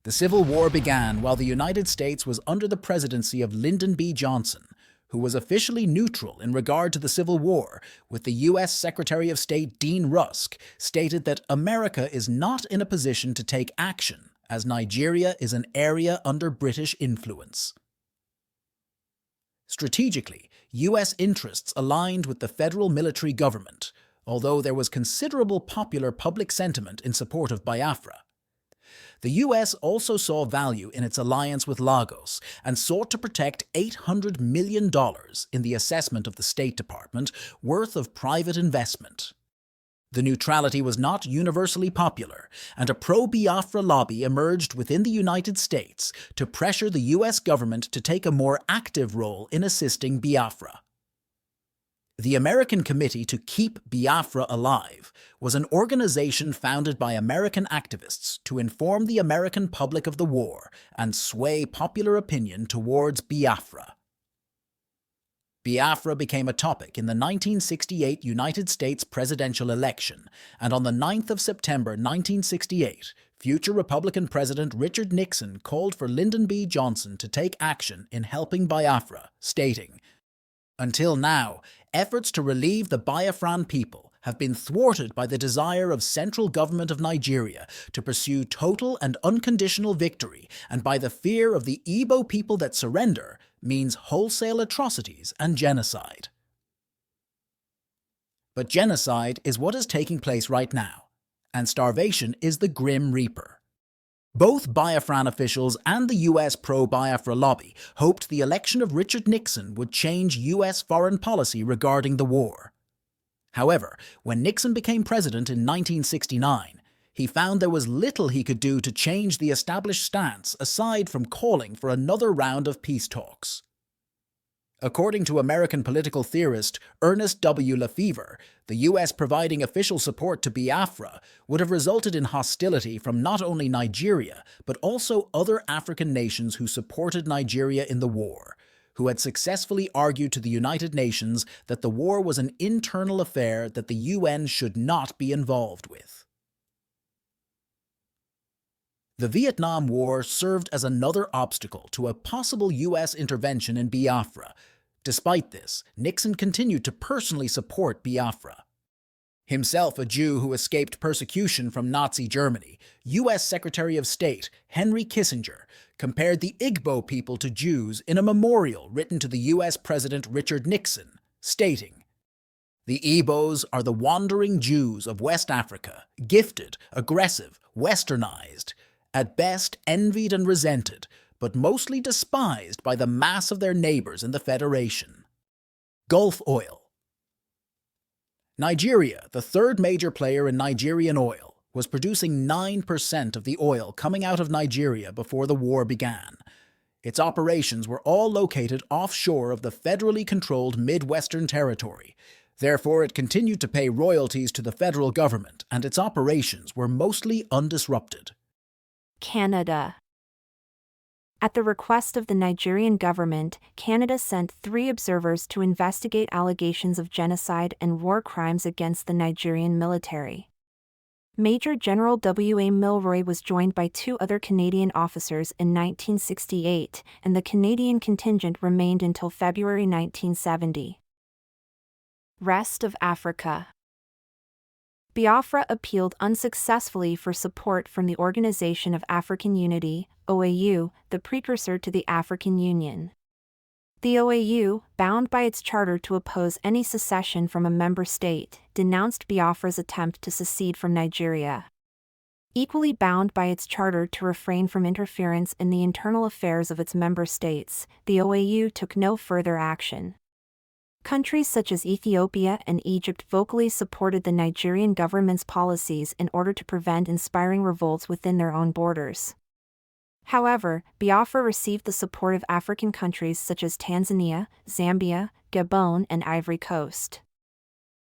The Civil War began while the United States was under the presidency of Lyndon B. Johnson, who was officially neutral in regard to the Civil War, with the U.S. Secretary of State Dean Rusk stated that America is not in a position to take action, as Nigeria is an area under British influence. Strategically, U.S. interests aligned with the federal military government, although there was considerable popular public sentiment in support of Biafra. The U.S. also saw value in its alliance with Lagos and sought to protect $800 million in the assessment of the State Department worth of private investment. The neutrality was not universally popular, and a pro-Biafra lobby emerged within the United States to pressure the U.S. government to take a more active role in assisting Biafra. The American Committee to Keep Biafra Alive was an organization founded by American activists to inform the American public of the war and sway popular opinion towards Biafra. Biafra became a topic in the 1968 United States presidential election, and on the 9th of September 1968, future Republican President Richard Nixon called for Lyndon B. Johnson to take action in helping Biafra, stating, "Until now, efforts to relieve the Biafran people have been thwarted by the desire of central government of Nigeria to pursue total and unconditional victory, and by the fear of the Igbo people that surrender means wholesale atrocities and genocide." But genocide is what is taking place right now, and starvation is the grim reaper. Both Biafran officials and the U.S. pro-Biafra lobby hoped the election of Richard Nixon would change U.S. foreign policy regarding the war. However, when Nixon became president in 1969, he found there was little he could do to change the established stance aside from calling for another round of peace talks. According to American political theorist Ernest W. Lefevre, the U.S. providing official support to Biafra would have resulted in hostility from not only Nigeria, but also other African nations who supported Nigeria in the war, who had successfully argued to the United Nations that the war was an internal affair that the UN should not be involved with. The Vietnam War served as another obstacle to a possible U.S. intervention in Biafra. Despite this, Nixon continued to personally support Biafra. Himself a Jew who escaped persecution from Nazi Germany, U.S. Secretary of State Henry Kissinger compared the Igbo people to Jews in a memorial written to the U.S. President Richard Nixon, stating, "The Igbos are the wandering Jews of West Africa, gifted, aggressive, westernized, at best envied and resented, but mostly despised by the mass of their neighbors in the Federation." Gulf oil. Nigeria, the third major player in Nigerian oil, was producing 9% of the oil coming out of Nigeria before the war began. Its operations were all located offshore of the federally controlled Midwestern Territory. Therefore, it continued to pay royalties to the federal government, and its operations were mostly undisrupted. Canada. At the request of the Nigerian government, Canada sent 3 observers to investigate allegations of genocide and war crimes against the Nigerian military. Major General W. A. Milroy was joined by 2 other Canadian officers in 1968, and the Canadian contingent remained until February 1970. Rest of Africa. Biafra appealed unsuccessfully for support from the Organization of African Unity, OAU, the precursor to the African Union. The OAU, bound by its charter to oppose any secession from a member state, denounced Biafra's attempt to secede from Nigeria. Equally bound by its charter to refrain from interference in the internal affairs of its member states, the OAU took no further action. Countries such as Ethiopia and Egypt vocally supported the Nigerian government's policies in order to prevent inspiring revolts within their own borders. However, Biafra received the support of African countries such as Tanzania, Zambia, Gabon, and Ivory Coast.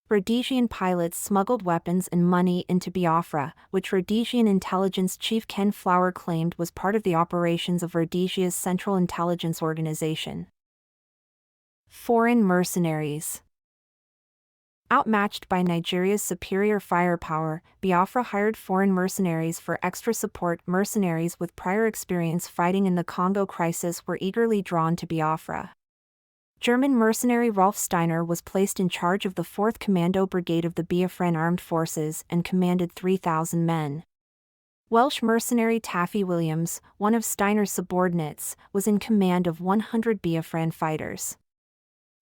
Rhodesian pilots smuggled weapons and money into Biafra, which Rhodesian intelligence chief Ken Flower claimed was part of the operations of Rhodesia's Central Intelligence Organization. Foreign mercenaries. Outmatched by Nigeria's superior firepower, Biafra hired foreign mercenaries for extra support. Mercenaries with prior experience fighting in the Congo crisis were eagerly drawn to Biafra. German mercenary Rolf Steiner was placed in charge of the 4th Commando Brigade of the Biafran Armed Forces and commanded 3,000 men. Welsh mercenary Taffy Williams, one of Steiner's subordinates, was in command of 100 Biafran fighters.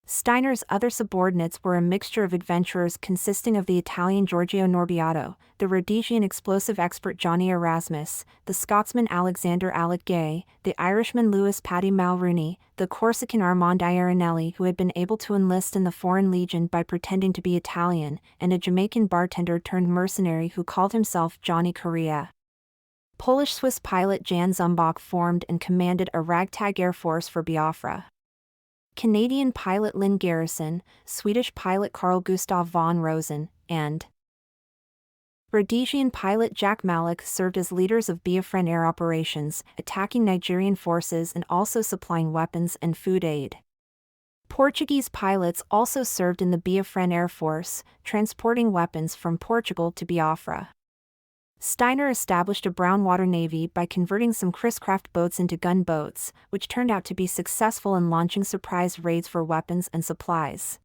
Steiner's other subordinates were a mixture of adventurers consisting of the Italian Giorgio Norbiato, the Rhodesian explosive expert Johnny Erasmus, the Scotsman Alexander Alec Gay, the Irishman Lewis Paddy Mulrooney, the Corsican Armand Ierinelli, who had been able to enlist in the Foreign Legion by pretending to be Italian, and a Jamaican bartender turned mercenary who called himself Johnny Korea. Polish-Swiss pilot Jan Zumbach formed and commanded a ragtag air force for Biafra. Canadian pilot Lynn Garrison, Swedish pilot Carl Gustav von Rosen, and Rhodesian pilot Jack Malik served as leaders of Biafran air operations, attacking Nigerian forces and also supplying weapons and food aid. Portuguese pilots also served in the Biafran Air Force, transporting weapons from Portugal to Biafra. Steiner established a brown water navy by converting some Chris-Craft boats into gunboats, which turned out to be successful in launching surprise raids for weapons and supplies.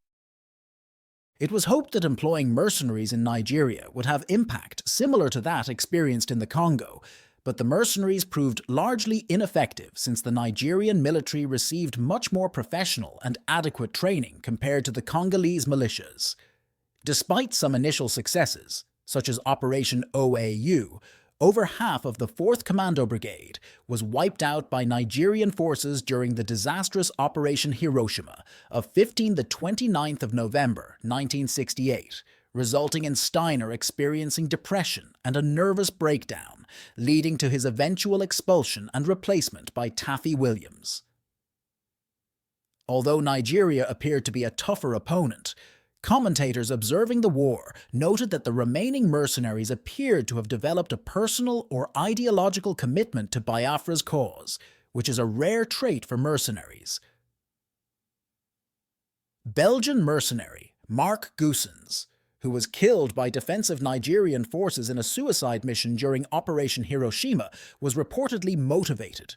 It was hoped that employing mercenaries in Nigeria would have impact similar to that experienced in the Congo, but the mercenaries proved largely ineffective since the Nigerian military received much more professional and adequate training compared to the Congolese militias. Despite some initial successes, such as Operation OAU, over half of the 4th Commando Brigade was wiped out by Nigerian forces during the disastrous Operation Hiroshima of 15 to 29th of November 1968, resulting in Steiner experiencing depression and a nervous breakdown, leading to his eventual expulsion and replacement by Taffy Williams. Although Nigeria appeared to be a tougher opponent, commentators observing the war noted that the remaining mercenaries appeared to have developed a personal or ideological commitment to Biafra's cause, which is a rare trait for mercenaries. Belgian mercenary Mark Goossens, who was killed by defensive Nigerian forces in a suicide mission during Operation Hiroshima, was reportedly motivated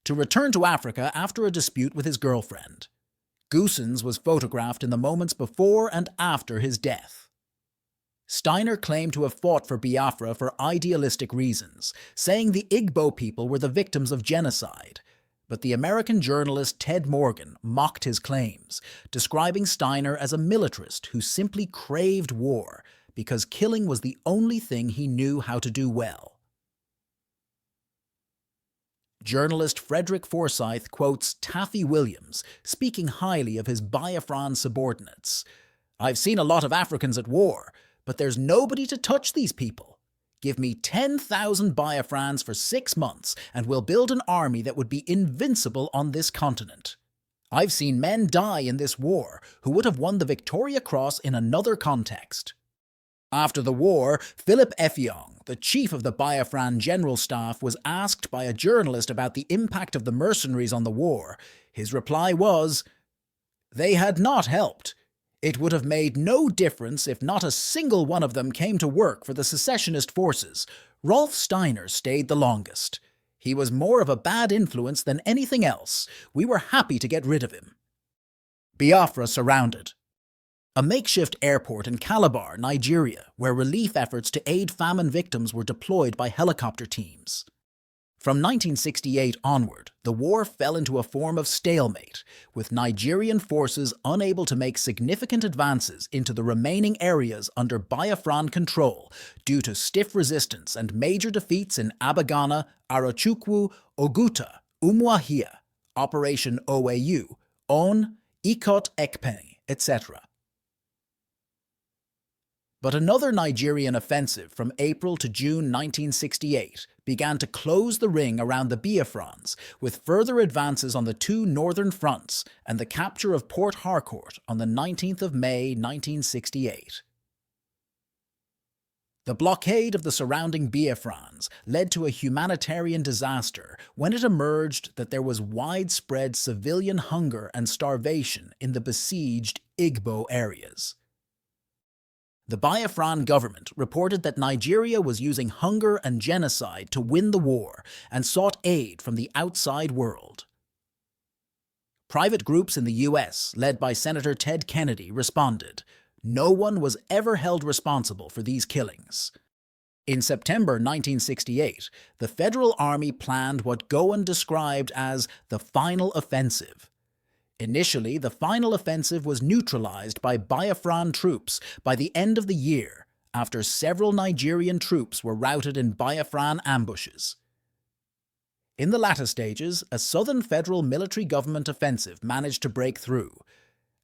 to return to Africa after a dispute with his girlfriend. Goossens was photographed in the moments before and after his death. Steiner claimed to have fought for Biafra for idealistic reasons, saying the Igbo people were the victims of genocide. But the American journalist Ted Morgan mocked his claims, describing Steiner as a militarist who simply craved war because killing was the only thing he knew how to do well. Journalist Frederick Forsyth quotes Taffy Williams, speaking highly of his Biafran subordinates. "I've seen a lot of Africans at war, but there's nobody to touch these people. Give me 10,000 Biafrans for 6 months, and we'll build an army that would be invincible on this continent. I've seen men die in this war who would have won the Victoria Cross in another context." After the war, Philip Effiong, the chief of the Biafran General Staff, was asked by a journalist about the impact of the mercenaries on the war. His reply was, "They had not helped. It would have made no difference if not a single one of them came to work for the secessionist forces. Rolf Steiner stayed the longest. He was more of a bad influence than anything else. We were happy to get rid of him." Biafra surrounded. A makeshift airport in Calabar, Nigeria, where relief efforts to aid famine victims were deployed by helicopter teams. From 1968 onward, the war fell into a form of stalemate, with Nigerian forces unable to make significant advances into the remaining areas under Biafran control due to stiff resistance and major defeats in Abagana, Arochukwu, Oguta, Umuahia, Operation OAU, On, Ikot Ekpeni, etc. But another Nigerian offensive from April to June 1968 began to close the ring around the Biafrans, with further advances on the 2 northern fronts and the capture of Port Harcourt on the 19th of May 1968. The blockade of the surrounding Biafrans led to a humanitarian disaster when it emerged that there was widespread civilian hunger and starvation in the besieged Igbo areas. The Biafran government reported that Nigeria was using hunger and genocide to win the war and sought aid from the outside world. Private groups in the US, led by Senator Ted Kennedy, responded, "No one was ever held responsible for these killings." In September 1968, the Federal Army planned what Gowan described as the final offensive. Initially, the final offensive was neutralized by Biafran troops by the end of the year, after several Nigerian troops were routed in Biafran ambushes. In the latter stages, a southern federal military government offensive managed to break through.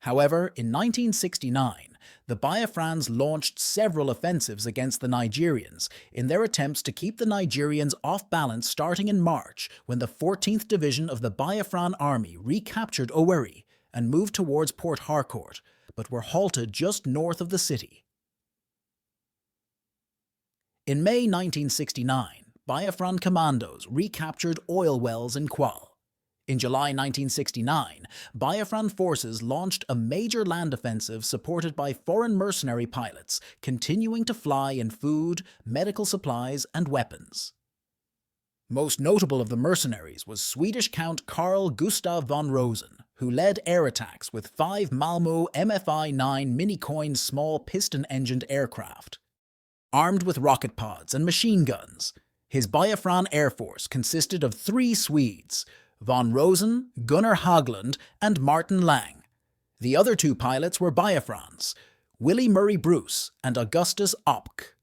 However, in 1969, the Biafrans launched several offensives against the Nigerians in their attempts to keep the Nigerians off balance starting in March, when the 14th Division of the Biafran Army recaptured Owerri and moved towards Port Harcourt, but were halted just north of the city. In May 1969, Biafran commandos recaptured oil wells in Kwal. In July 1969, Biafran forces launched a major land offensive supported by foreign mercenary pilots, continuing to fly in food, medical supplies, and weapons. Most notable of the mercenaries was Swedish Count Carl Gustav von Rosen, who led air attacks with 5 Malmö MFI-9 mini-coin small piston-engined aircraft. Armed with rocket pods and machine guns, his Biafran Air Force consisted of 3 Swedes, von Rosen, Gunnar Haglund, and Martin Lang. The other 2 pilots were Biafrans, Willie Murray Bruce and Augustus Opk.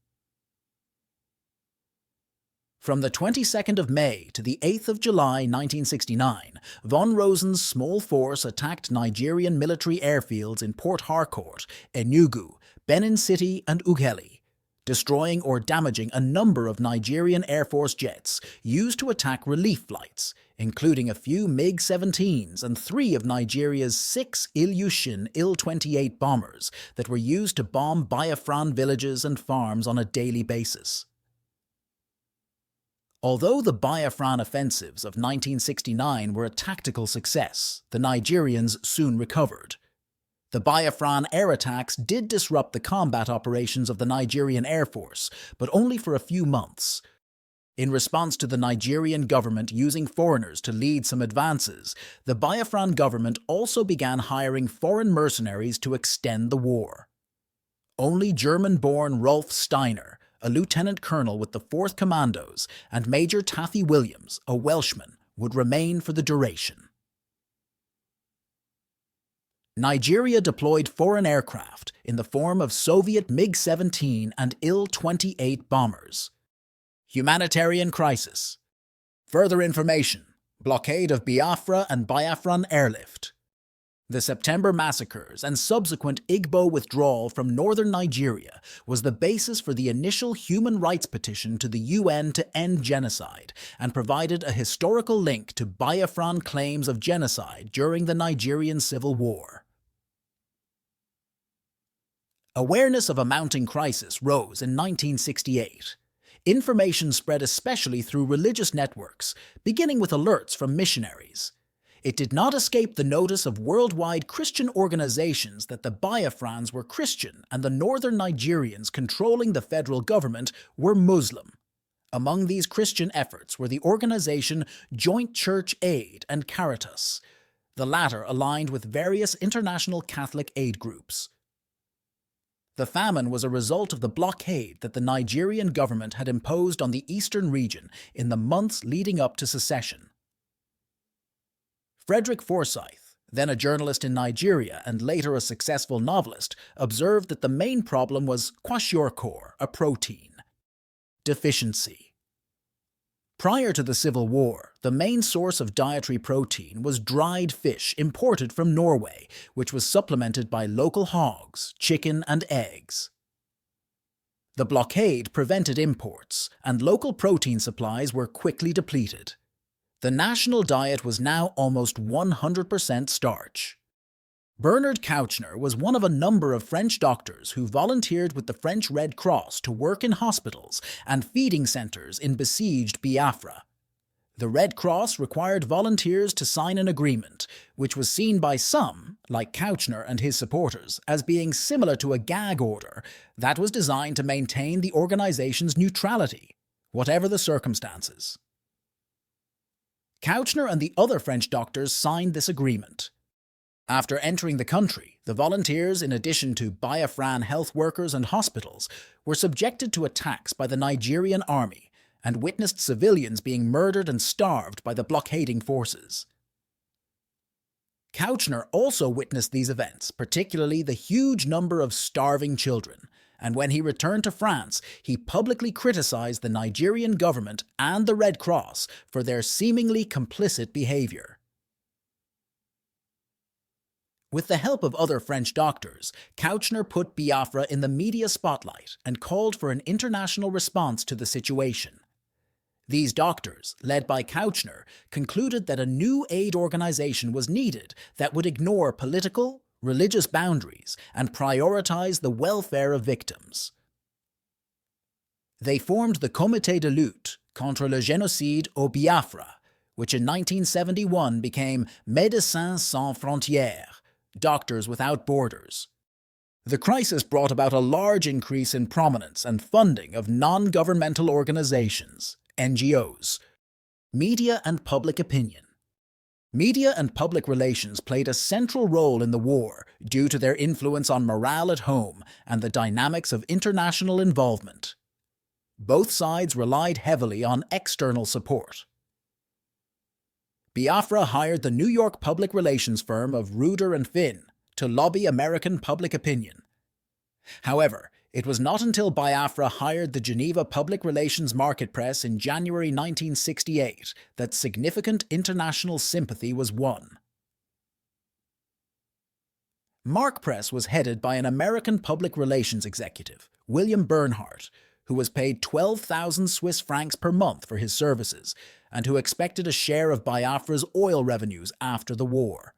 From the 22nd of May to the 8th of July 1969, von Rosen's small force attacked Nigerian military airfields in Port Harcourt, Enugu, Benin City, and Ughelli, destroying or damaging a number of Nigerian Air Force jets used to attack relief flights, including a few MiG-17s and 3 of Nigeria's 6 Ilyushin Il-28 bombers that were used to bomb Biafran villages and farms on a daily basis. Although the Biafran offensives of 1969 were a tactical success, the Nigerians soon recovered. The Biafran air attacks did disrupt the combat operations of the Nigerian Air Force, but only for a few months. In response to the Nigerian government using foreigners to lead some advances, the Biafran government also began hiring foreign mercenaries to extend the war. Only German-born Rolf Steiner, a lieutenant colonel with the 4th Commandos, and Major Taffy Williams, a Welshman, would remain for the duration. Nigeria deployed foreign aircraft in the form of Soviet MiG-17 and Il-28 bombers. Humanitarian crisis. Further information: blockade of Biafra and Biafran airlift. The September massacres and subsequent Igbo withdrawal from northern Nigeria was the basis for the initial human rights petition to the UN to end genocide and provided a historical link to Biafran claims of genocide during the Nigerian Civil War. Awareness of a mounting crisis rose in 1968. Information spread especially through religious networks, beginning with alerts from missionaries. It did not escape the notice of worldwide Christian organizations that the Biafrans were Christian and the northern Nigerians controlling the federal government were Muslim. Among these Christian efforts were the organization Joint Church Aid and Caritas, the latter aligned with various international Catholic aid groups. The famine was a result of the blockade that the Nigerian government had imposed on the eastern region in the months leading up to secession. Frederick Forsyth, then a journalist in Nigeria and later a successful novelist, observed that the main problem was kwashiorkor, a protein deficiency. Prior to the Civil War, the main source of dietary protein was dried fish imported from Norway, which was supplemented by local hogs, chicken, and eggs. The blockade prevented imports, and local protein supplies were quickly depleted. The national diet was now almost 100% starch. Bernard Kouchner was one of a number of French doctors who volunteered with the French Red Cross to work in hospitals and feeding centers in besieged Biafra. The Red Cross required volunteers to sign an agreement, which was seen by some, like Kouchner and his supporters, as being similar to a gag order that was designed to maintain the organization's neutrality, whatever the circumstances. Kouchner and the other French doctors signed this agreement. After entering the country, the volunteers, in addition to Biafran health workers and hospitals, were subjected to attacks by the Nigerian army and witnessed civilians being murdered and starved by the blockading forces. Kouchner also witnessed these events, particularly the huge number of starving children, and when he returned to France, he publicly criticized the Nigerian government and the Red Cross for their seemingly complicit behavior. With the help of other French doctors, Kouchner put Biafra in the media spotlight and called for an international response to the situation. These doctors, led by Kouchner, concluded that a new aid organization was needed that would ignore political, religious boundaries and prioritize the welfare of victims. They formed the Comité de lutte contre le génocide au Biafra, which in 1971 became Médecins Sans Frontières, Doctors Without Borders. The crisis brought about a large increase in prominence and funding of non-governmental organizations, NGOs, media and public opinion. Media and public relations played a central role in the war due to their influence on morale at home and the dynamics of international involvement. Both sides relied heavily on external support. Biafra hired the New York public relations firm of Ruder and Finn to lobby American public opinion. However, it was not until Biafra hired the Geneva Public Relations Market Press in January 1968 that significant international sympathy was won. Mark Press was headed by an American public relations executive, William Bernhardt, who was paid 12,000 Swiss francs per month for his services and who expected a share of Biafra's oil revenues after the war.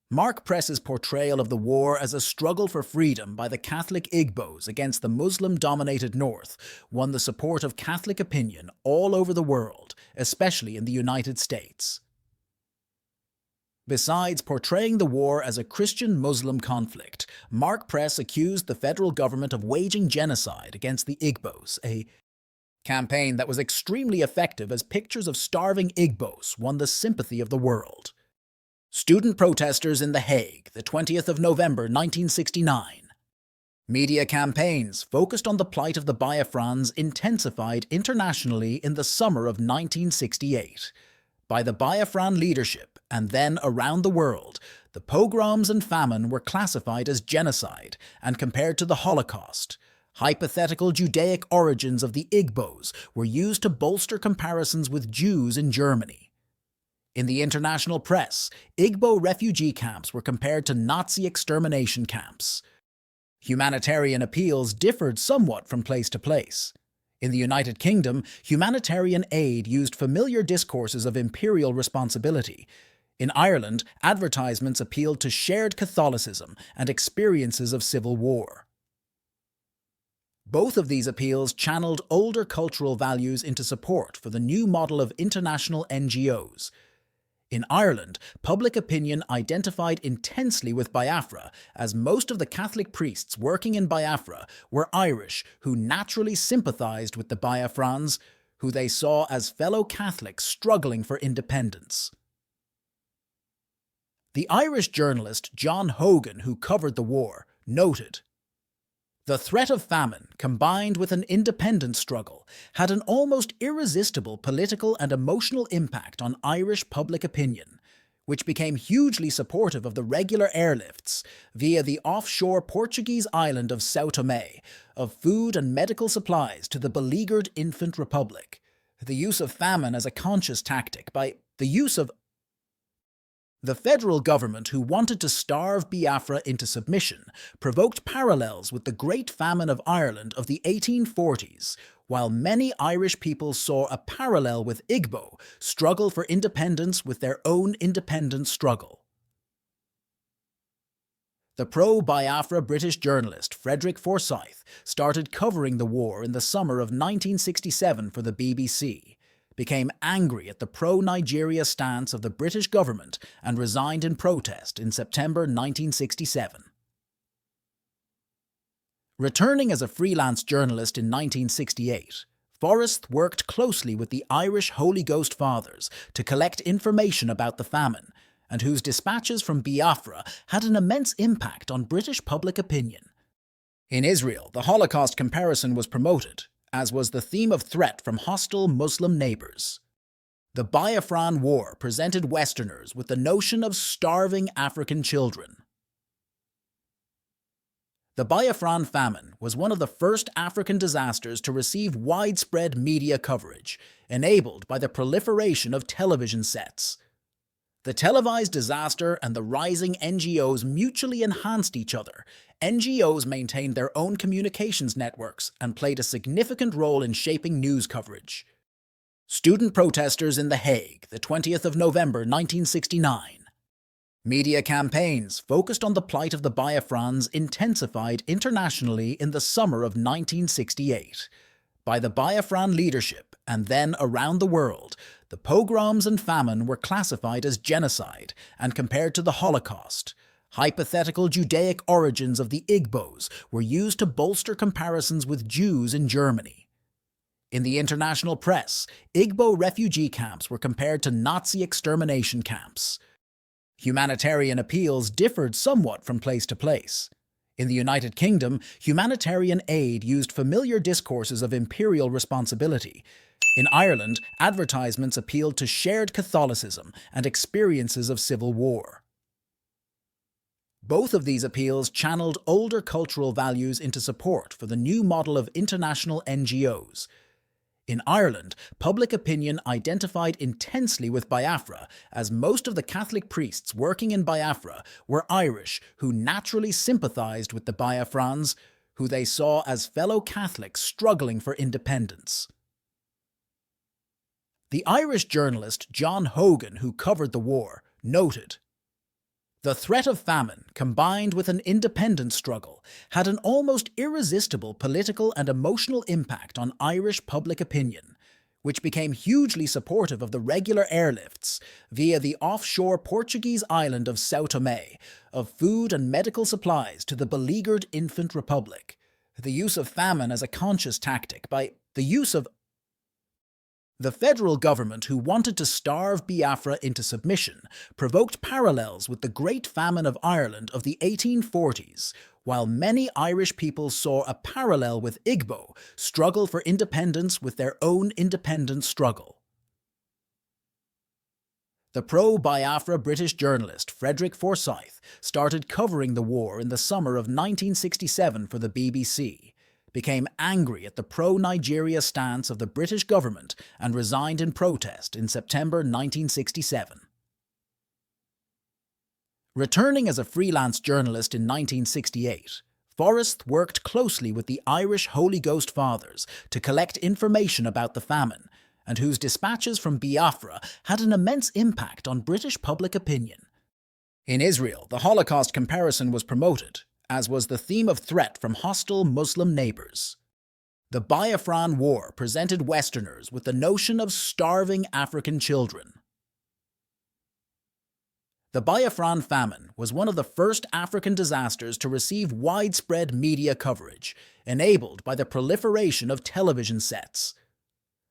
Mark Press's portrayal of the war as a struggle for freedom by the Catholic Igbos against the Muslim-dominated North won the support of Catholic opinion all over the world, especially in the United States. Besides portraying the war as a Christian-Muslim conflict, Mark Press accused the federal government of waging genocide against the Igbos, a campaign that was extremely effective as pictures of starving Igbos won the sympathy of the world. Student protesters in The Hague, the 20th of November 1969. Media campaigns focused on the plight of the Biafrans intensified internationally in the summer of 1968. By the Biafran leadership, and then around the world, the pogroms and famine were classified as genocide and compared to the Holocaust. Hypothetical Judaic origins of the Igbos were used to bolster comparisons with Jews in Germany. In the international press, Igbo refugee camps were compared to Nazi extermination camps. Humanitarian appeals differed somewhat from place to place. In the United Kingdom, humanitarian aid used familiar discourses of imperial responsibility. In Ireland, advertisements appealed to shared Catholicism and experiences of civil war. Both of these appeals channeled older cultural values into support for the new model of international NGOs. In Ireland, public opinion identified intensely with Biafra, as most of the Catholic priests working in Biafra were Irish who naturally sympathized with the Biafrans, who they saw as fellow Catholics struggling for independence. The Irish journalist John Hogan, who covered the war, noted, "The threat of famine, combined with an independence struggle, had an almost irresistible political and emotional impact on Irish public opinion, which became hugely supportive of the regular airlifts, via the offshore Portuguese island of São Tomé, of food and medical supplies to the beleaguered infant republic. The use of famine as a conscious tactic by the use of the federal government, who wanted to starve Biafra into submission, provoked parallels with the Great Famine of Ireland of the 1840s, while many Irish people saw a parallel with Igbo struggle for independence with their own independence struggle. The pro-Biafra British journalist Frederick Forsyth started covering the war in the summer of 1967 for the BBC. became angry at the pro-Nigeria stance of the British government and resigned in protest in September 1967. Returning as a freelance journalist in 1968, Forrest worked closely with the Irish Holy Ghost Fathers to collect information about the famine, and whose dispatches from Biafra had an immense impact on British public opinion. In Israel, the Holocaust comparison was promoted, as was the theme of threat from hostile Muslim neighbours. The Biafran War presented Westerners with the notion of starving African children. The Biafran famine was one of the first African disasters to receive widespread media coverage, enabled by the proliferation of television sets. The televised disaster and the rising NGOs mutually enhanced each other. NGOs maintained their own communications networks and played a significant role in shaping news coverage. Student protesters in The Hague, the 20th of November 1969. Media campaigns focused on the plight of the Biafrans intensified internationally in the summer of 1968. By the Biafran leadership, and then around the world, the pogroms and famine were classified as genocide and compared to the Holocaust. Hypothetical Judaic origins of the Igbos were used to bolster comparisons with Jews in Germany. In the international press, Igbo refugee camps were compared to Nazi extermination camps. Humanitarian appeals differed somewhat from place to place. In the United Kingdom, humanitarian aid used familiar discourses of imperial responsibility. In Ireland, advertisements appealed to shared Catholicism and experiences of civil war. Both of these appeals channeled older cultural values into support for the new model of international NGOs. In Ireland, public opinion identified intensely with Biafra, as most of the Catholic priests working in Biafra were Irish who naturally sympathised with the Biafrans, who they saw as fellow Catholics struggling for independence. The Irish journalist John Hogan, who covered the war, noted, "The threat of famine, combined with an independence struggle, had an almost irresistible political and emotional impact on Irish public opinion, which became hugely supportive of the regular airlifts via the offshore Portuguese island of São Tomé of food and medical supplies to the beleaguered infant republic. The use of famine as a conscious tactic by the use of the federal government, who wanted to starve Biafra into submission, provoked parallels with the Great Famine of Ireland of the 1840s, while many Irish people saw a parallel with Igbo struggle for independence with their own independence struggle. The pro-Biafra British journalist Frederick Forsyth started covering the war in the summer of 1967 for the BBC, became angry at the pro-Nigeria stance of the British government and resigned in protest in September 1967. Returning as a freelance journalist in 1968, Forrest worked closely with the Irish Holy Ghost Fathers to collect information about the famine, and whose dispatches from Biafra had an immense impact on British public opinion. In Israel, the Holocaust comparison was promoted, as was the theme of threat from hostile Muslim neighbours. The Biafran War presented Westerners with the notion of starving African children. The Biafran famine was one of the first African disasters to receive widespread media coverage, enabled by the proliferation of television sets.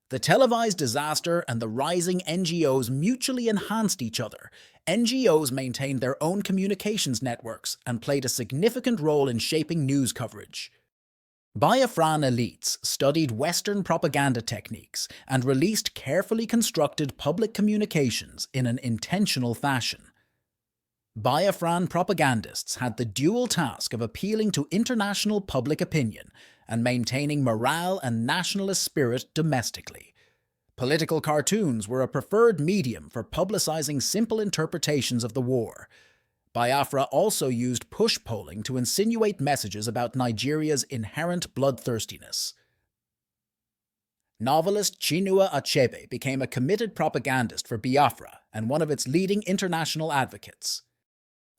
The televised disaster and the rising NGOs mutually enhanced each other. NGOs maintained their own communications networks and played a significant role in shaping news coverage. Biafran elites studied Western propaganda techniques and released carefully constructed public communications in an intentional fashion. Biafran propagandists had the dual task of appealing to international public opinion and maintaining morale and nationalist spirit domestically. Political cartoons were a preferred medium for publicizing simple interpretations of the war. Biafra also used push polling to insinuate messages about Nigeria's inherent bloodthirstiness. Novelist Chinua Achebe became a committed propagandist for Biafra and one of its leading international advocates.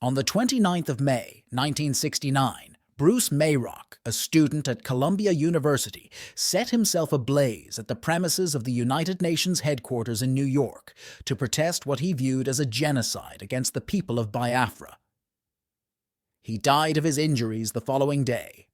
On the 29th of May, 1969, Bruce Mayrock, a student at Columbia University, set himself ablaze at the premises of the United Nations headquarters in New York to protest what he viewed as a genocide against the people of Biafra. He died of his injuries the following day.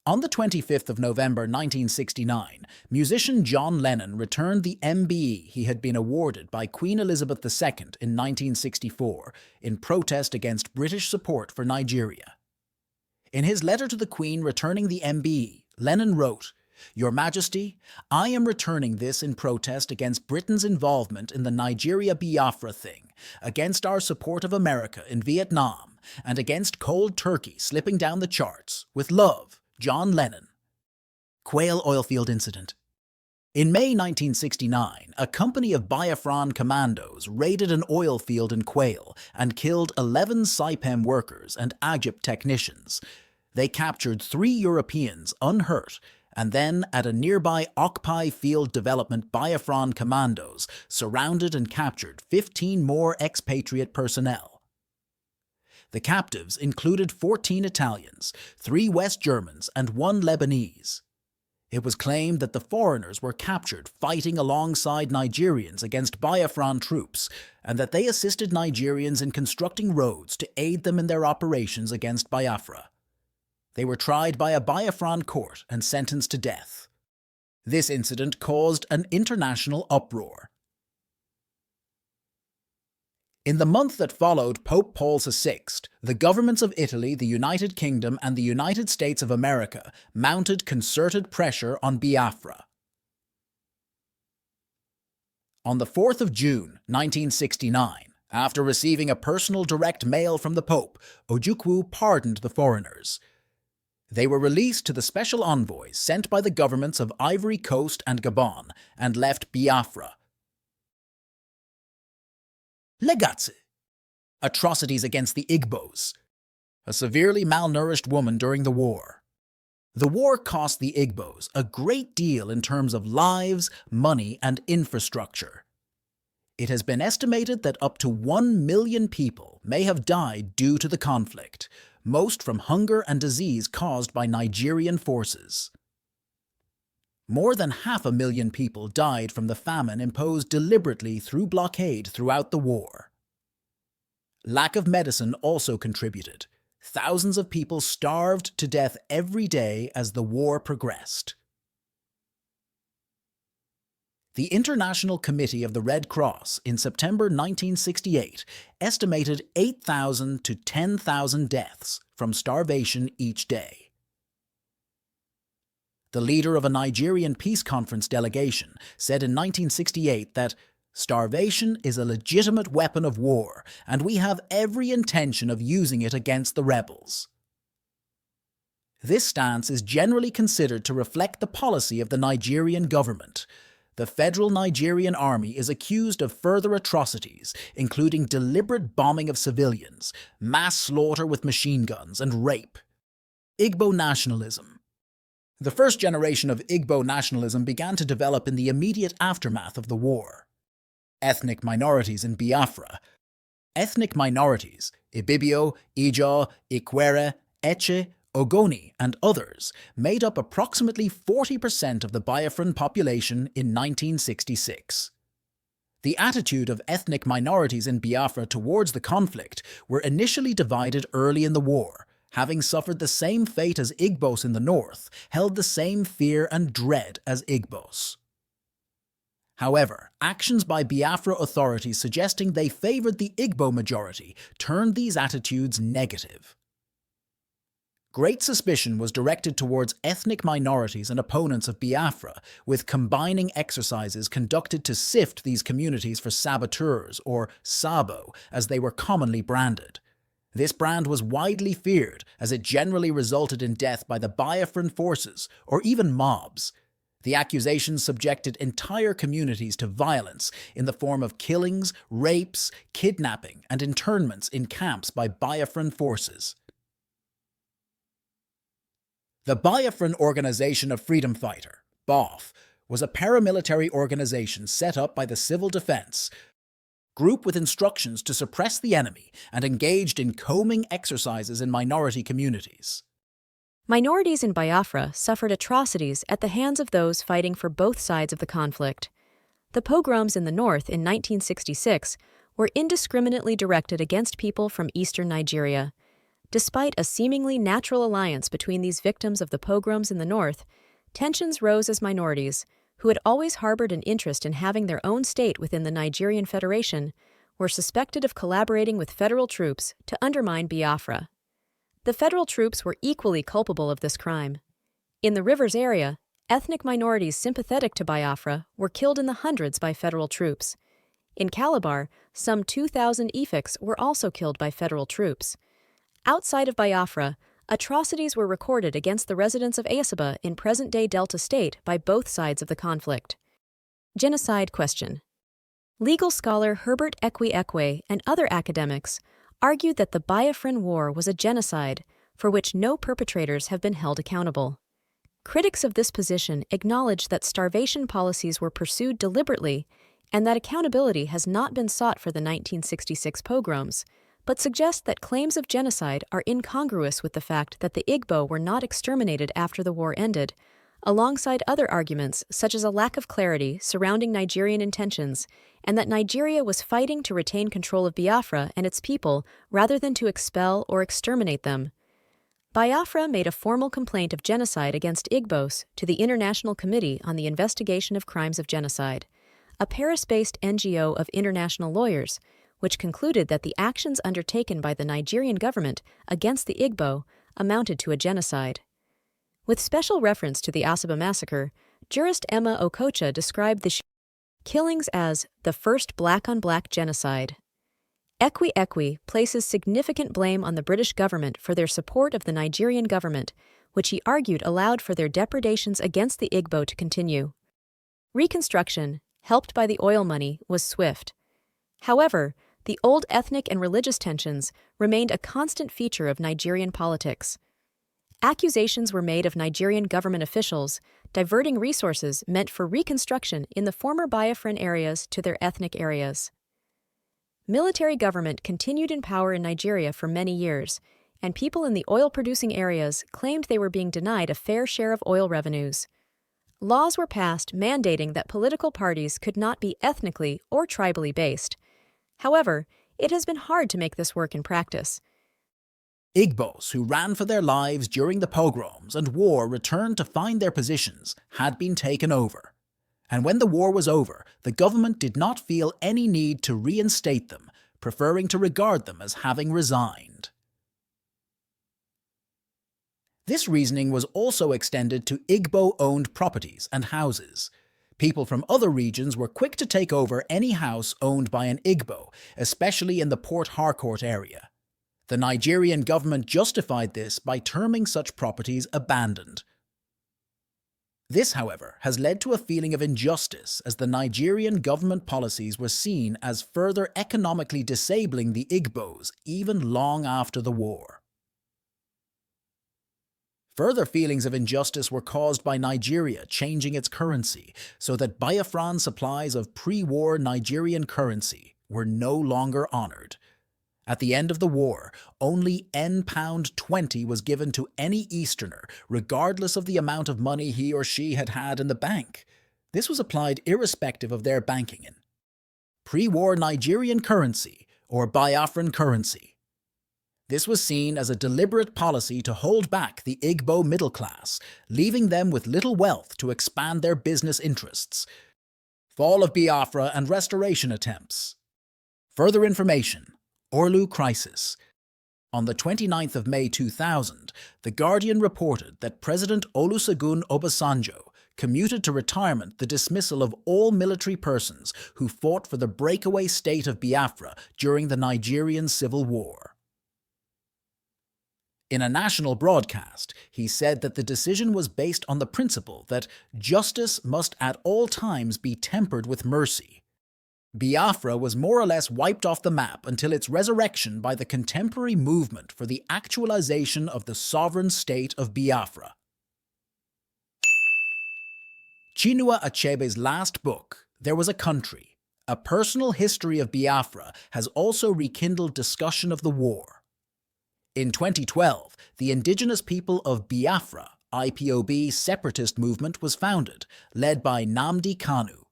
On the 25th of November 1969, musician John Lennon returned the MBE he had been awarded by Queen Elizabeth II in 1964 in protest against British support for Nigeria. In his letter to the Queen returning the MBE, Lennon wrote, "Your Majesty, I am returning this in protest against Britain's involvement in the Nigeria-Biafra thing, against our support of America in Vietnam, and against cold turkey slipping down the charts. With love, John Lennon." Quail Oilfield Incident. In May 1969, a company of Biafran commandos raided an oil field in Quail and killed 11 Saipem workers and Agip technicians. They captured 3 Europeans unhurt, and then at a nearby Okpai Field Development Biafran commandos surrounded and captured 15 more expatriate personnel. The captives included 14 Italians, 3 West Germans, and 1 Lebanese. It was claimed that the foreigners were captured fighting alongside Nigerians against Biafran troops, and that they assisted Nigerians in constructing roads to aid them in their operations against Biafra. They were tried by a Biafran court and sentenced to death. This incident caused an international uproar. In the month that followed Pope Paul VI, the governments of Italy, the United Kingdom, and the United States of America mounted concerted pressure on Biafra. On the 4th of June, 1969, after receiving a personal direct mail from the Pope, Ojukwu pardoned the foreigners. They were released to the special envoys sent by the governments of Ivory Coast and Gabon and left Biafra. Legazze. Atrocities against the Igbos. A severely malnourished woman during the war. The war cost the Igbos a great deal in terms of lives, money, and infrastructure. It has been estimated that up to 1 million people may have died due to the conflict, most from hunger and disease caused by Nigerian forces. More than 500,000 people died from the famine imposed deliberately through blockade throughout the war. Lack of medicine also contributed. Thousands of people starved to death every day as the war progressed. The International Committee of the Red Cross in September 1968 estimated 8,000 to 10,000 deaths from starvation each day. The leader of a Nigerian peace conference delegation said in 1968 that starvation is a legitimate weapon of war, and we have every intention of using it against the rebels. This stance is generally considered to reflect the policy of the Nigerian government. The federal Nigerian army is accused of further atrocities, including deliberate bombing of civilians, mass slaughter with machine guns, and rape. Igbo nationalism. The first generation of Igbo nationalism began to develop in the immediate aftermath of the war. Ethnic minorities in Biafra. Ethnic minorities, Ibibio, Ijaw, Ikwere, Eche, Ogoni, and others, made up approximately 40% of the Biafran population in 1966. The attitude of ethnic minorities in Biafra towards the conflict were initially divided early in the war. Having suffered the same fate as Igbos in the north, held the same fear and dread as Igbos. However, actions by Biafra authorities suggesting they favored the Igbo majority turned these attitudes negative. Great suspicion was directed towards ethnic minorities and opponents of Biafra, with combining exercises conducted to sift these communities for saboteurs, or Sabo, as they were commonly branded. This brand was widely feared, as it generally resulted in death by the Biafran forces, or even mobs. The accusations subjected entire communities to violence in the form of killings, rapes, kidnapping, and internments in camps by Biafran forces. The Biafran Organization of Freedom Fighter, BOF, was a paramilitary organization set up by the Civil Defense. group with instructions to suppress the enemy, and engaged in combing exercises in minority communities. Minorities in Biafra suffered atrocities at the hands of those fighting for both sides of the conflict. The pogroms in the north in 1966 were indiscriminately directed against people from eastern Nigeria. Despite a seemingly natural alliance between these victims of the pogroms in the north, tensions rose as minorities, who had always harbored an interest in having their own state within the Nigerian Federation, were suspected of collaborating with federal troops to undermine Biafra. The federal troops were equally culpable of this crime. In the Rivers area, ethnic minorities sympathetic to Biafra were killed in the hundreds by federal troops. In Calabar, some 2,000 Efiks were also killed by federal troops. Outside of Biafra, atrocities were recorded against the residents of Asaba in present-day Delta State by both sides of the conflict. Genocide question. Legal scholar Herbert Ekwe and other academics argued that the Biafran War was a genocide for which no perpetrators have been held accountable. Critics of this position acknowledge that starvation policies were pursued deliberately and that accountability has not been sought for the 1966 pogroms, but suggest that claims of genocide are incongruous with the fact that the Igbo were not exterminated after the war ended, alongside other arguments such as a lack of clarity surrounding Nigerian intentions and that Nigeria was fighting to retain control of Biafra and its people rather than to expel or exterminate them. Biafra made a formal complaint of genocide against Igbos to the International Committee on the Investigation of Crimes of Genocide, a Paris-based NGO of international lawyers, which concluded that the actions undertaken by the Nigerian government against the Igbo amounted to a genocide. With special reference to the Asaba massacre, jurist Emma Okocha described the killings as the first black-on-black genocide. Ekwe places significant blame on the British government for their support of the Nigerian government, which he argued allowed for their depredations against the Igbo to continue. Reconstruction, helped by the oil money, was swift. However, the old ethnic and religious tensions remained a constant feature of Nigerian politics. Accusations were made of Nigerian government officials diverting resources meant for reconstruction in the former Biafran areas to their ethnic areas. Military government continued in power in Nigeria for many years, and people in the oil-producing areas claimed they were being denied a fair share of oil revenues. Laws were passed mandating that political parties could not be ethnically or tribally based. However, it has been hard to make this work in practice. Igbos who ran for their lives during the pogroms and war returned to find their positions had been taken over. And when the war was over, the government did not feel any need to reinstate them, preferring to regard them as having resigned. This reasoning was also extended to Igbo-owned properties and houses. People from other regions were quick to take over any house owned by an Igbo, especially in the Port Harcourt area. The Nigerian government justified this by terming such properties abandoned. This, however, has led to a feeling of injustice as the Nigerian government policies were seen as further economically disabling the Igbos even long after the war. Further feelings of injustice were caused by Nigeria changing its currency so that Biafran supplies of pre-war Nigerian currency were no longer honored. At the end of the war, only £20 was given to any Easterner, regardless of the amount of money he or she had had in the bank. This was applied irrespective of their banking in pre-war Nigerian currency or Biafran currency. This was seen as a deliberate policy to hold back the Igbo middle class, leaving them with little wealth to expand their business interests. Fall of Biafra and restoration attempts. Further information. Orlu Crisis. On the 29th of May 2000, The Guardian reported that President Olusegun Obasanjo commuted to retirement the dismissal of all military persons who fought for the breakaway state of Biafra during the Nigerian Civil War. In a national broadcast, he said that the decision was based on the principle that justice must at all times be tempered with mercy. Biafra was more or less wiped off the map until its resurrection by the contemporary movement for the actualization of the sovereign state of Biafra. Chinua Achebe's last book, There Was a Country, A personal history of Biafra has also rekindled discussion of the war. In 2012, the indigenous people of Biafra, IPOB separatist movement was founded, led by Nnamdi Kanu.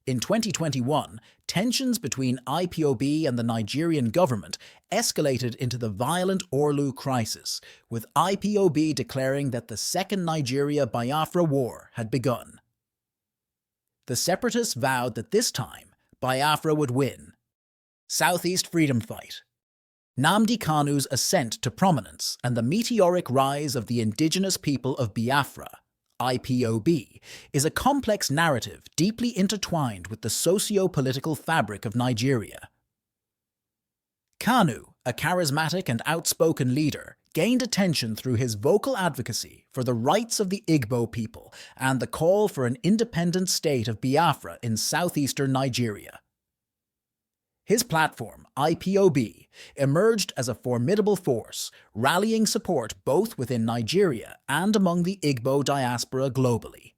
In 2021, tensions between IPOB and the Nigerian government escalated into the violent Orlu crisis, with IPOB declaring that the Second Nigeria-Biafra War had begun. The separatists vowed that this time, Biafra would win. Southeast Freedom Fight. Nnamdi Kanu's ascent to prominence and the meteoric rise of the indigenous people of Biafra, IPOB, is a complex narrative deeply intertwined with the socio-political fabric of Nigeria. Kanu, a charismatic and outspoken leader, gained attention through his vocal advocacy for the rights of the Igbo people and the call for an independent state of Biafra in southeastern Nigeria. His platform, IPOB, emerged as a formidable force, rallying support both within Nigeria and among the Igbo diaspora globally.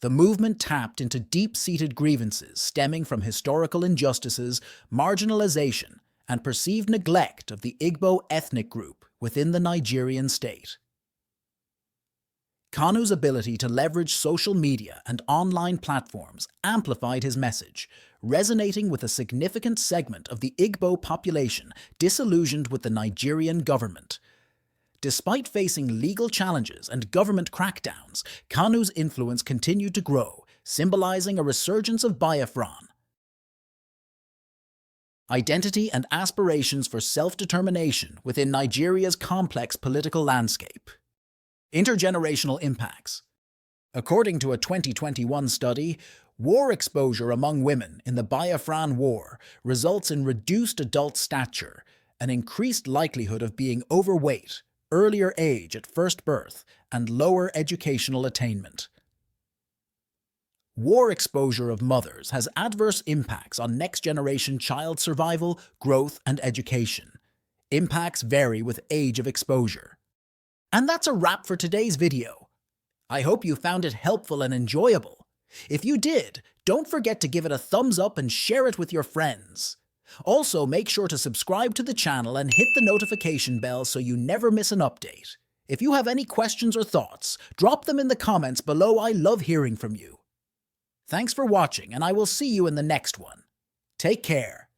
The movement tapped into deep-seated grievances stemming from historical injustices, marginalization, and perceived neglect of the Igbo ethnic group within the Nigerian state. Kanu's ability to leverage social media and online platforms amplified his message, resonating with a significant segment of the Igbo population disillusioned with the Nigerian government. Despite facing legal challenges and government crackdowns, Kanu's influence continued to grow, symbolizing a resurgence of Biafran. Identity and aspirations for self-determination within Nigeria's complex political landscape. Intergenerational impacts. According to a 2021 study, war exposure among women in the Biafran War results in reduced adult stature, an increased likelihood of being overweight, earlier age at first birth, and lower educational attainment. War exposure of mothers has adverse impacts on next-generation child survival, growth, and education. Impacts vary with age of exposure. And that's a wrap for today's video. I hope you found it helpful and enjoyable. If you did, don't forget to give it a thumbs up and share it with your friends. Also, make sure to subscribe to the channel and hit the notification bell so you never miss an update. If you have any questions or thoughts, drop them in the comments below. I love hearing from you. Thanks for watching, and I will see you in the next one. Take care.